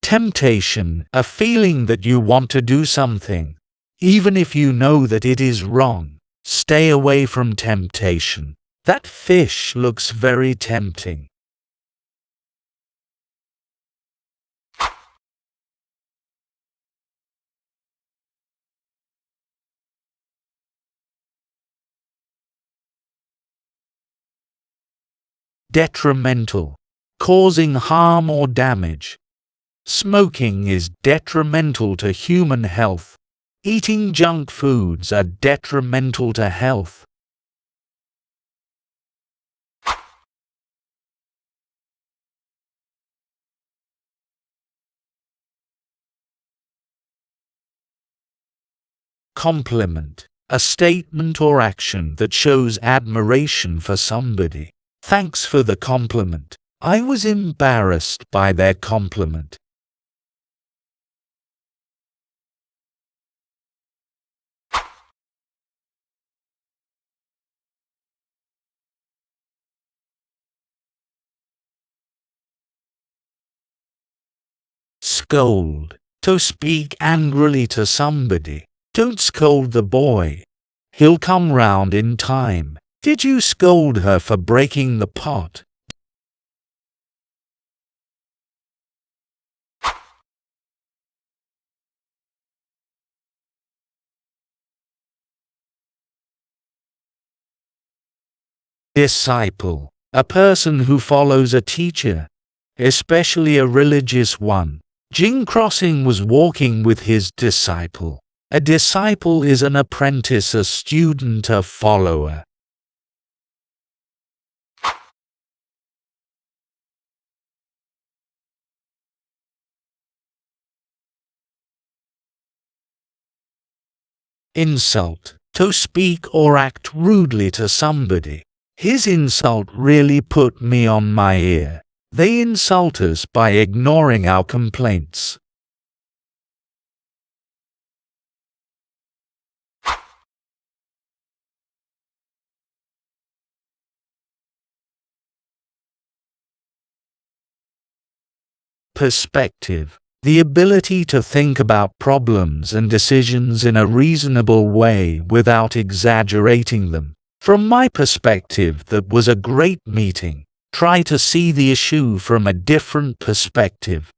Temptation, a feeling that you want to do something, even if you know that it is wrong. Stay away from temptation. That fish looks very tempting. Detrimental, causing harm or damage. Smoking is detrimental to human health. Eating junk foods are detrimental to health. Compliment, a statement or action that shows admiration for somebody. Thanks for the compliment. I was embarrassed by their compliment. Scold, to speak angrily to somebody. Don't scold the boy. He'll come round in time. Did you scold her for breaking the pot? Disciple, a person who follows a teacher, especially a religious one. Jing Crossing was walking with his disciple. A disciple is an apprentice, a student, a follower. Insult, to speak or act rudely to somebody. His insult really put me on my ear. They insult us by ignoring our complaints. Perspective, the ability to think about problems and decisions in a reasonable way without exaggerating them. From my perspective, that was a great meeting. Try to see the issue from a different perspective.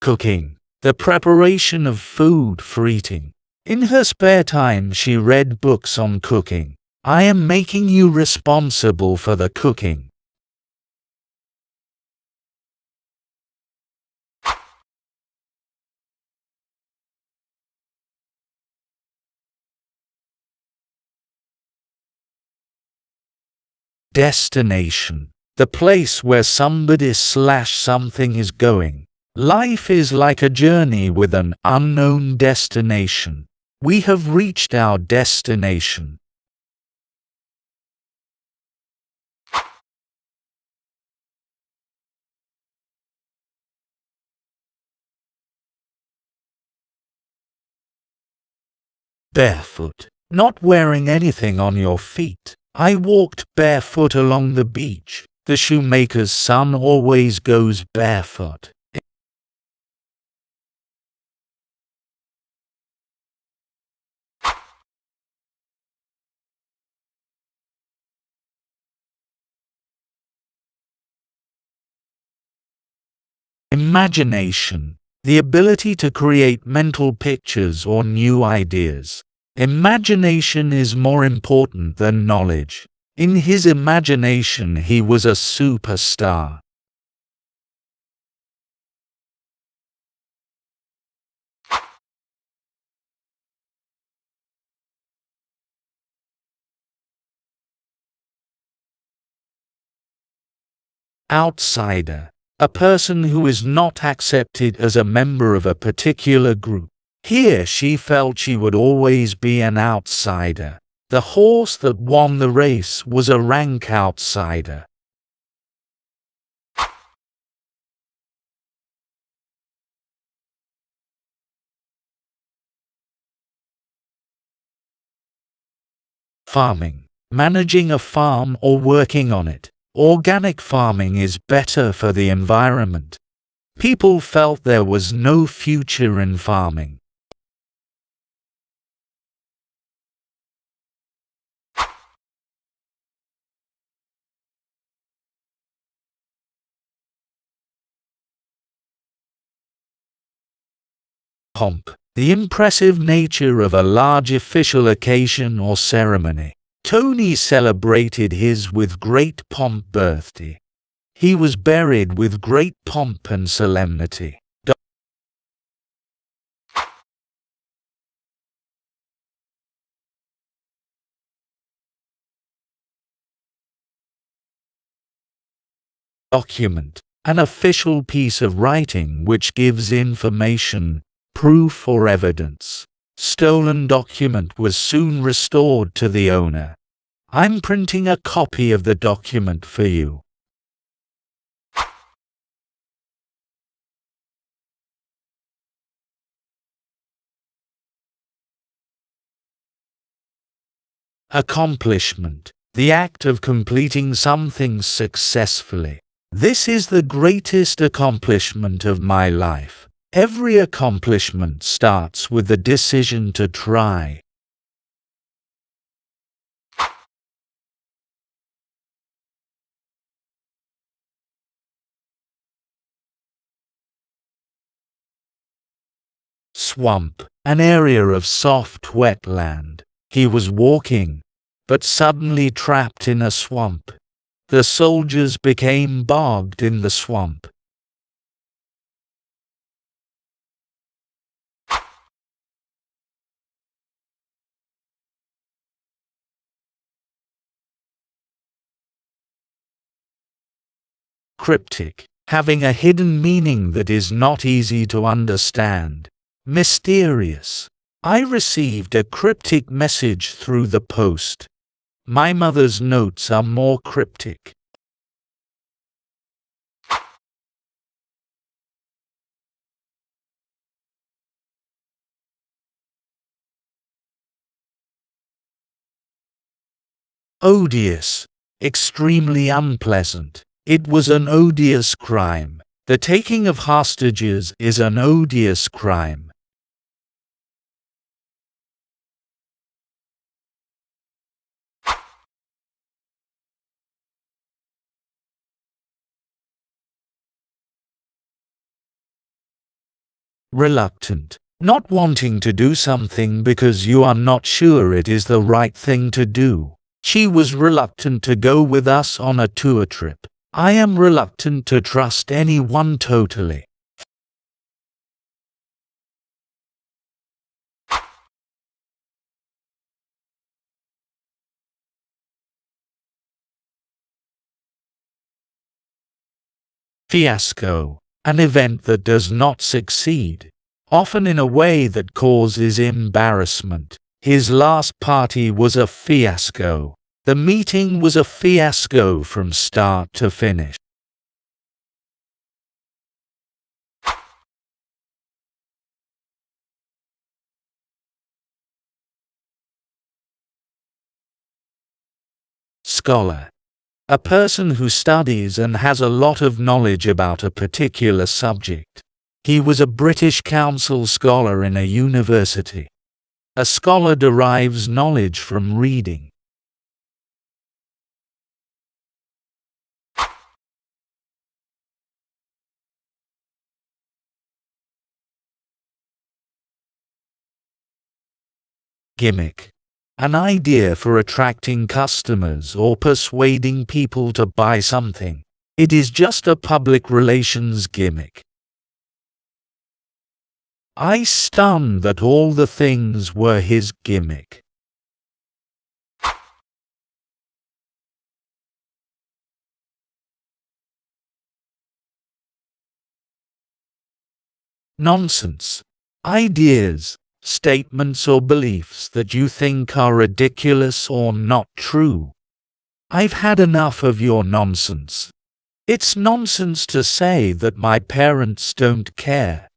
Cooking, the preparation of food for eating. In her spare time, she read books on cooking. I am making you responsible for the cooking. Destination, the place where somebody/something is going. Life is like a journey with an unknown destination. We have reached our destination. Barefoot, not wearing anything on your feet. I walked barefoot along the beach. The shoemaker's son always goes barefoot. Imagination, the ability to create mental pictures or new ideas. Imagination is more important than knowledge. In his imagination, he was a superstar. Outsider, a person who is not accepted as a member of a particular group. Here she felt she would always be an outsider. The horse that won the race was a rank outsider. Farming. Managing a farm or working on it. Organic farming is better for the environment. People felt there was no future in farming. Pomp. The impressive nature of a large official occasion or ceremony. Tony celebrated his with great pomp birthday. He was buried with great pomp and solemnity. Document. An official piece of writing which gives information, proof or evidence. Stolen document was soon restored to the owner. I'm printing a copy of the document for you. Accomplishment. The act of completing something successfully. This is the greatest accomplishment of my life. Every accomplishment starts with the decision to try. Swamp. An area of soft wetland. He was walking, but suddenly trapped in a swamp. The soldiers became bogged in the swamp. Cryptic. Having a hidden meaning that is not easy to understand. Mysterious. I received a cryptic message through the post. My mother's notes are more cryptic. Odious. Extremely unpleasant. It was an odious crime. The taking of hostages is an odious crime. Reluctant. Not wanting to do something because you are not sure it is the right thing to do. She was reluctant to go with us on a tour trip. I am reluctant to trust anyone totally. Fiasco. An event that does not succeed, often in a way that causes embarrassment. His last party was a fiasco. The meeting was a fiasco from start to finish. Scholar. A person who studies and has a lot of knowledge about a particular subject. He was a British Council scholar in a university. A scholar derives knowledge from reading. Gimmick. An idea for attracting customers or persuading people to buy something. It is just a public relations gimmick. I stunned that all the things were his gimmick. Nonsense. Ideas, statements or beliefs that you think are ridiculous or not true. I've had enough of your nonsense. It's nonsense to say that my parents don't care.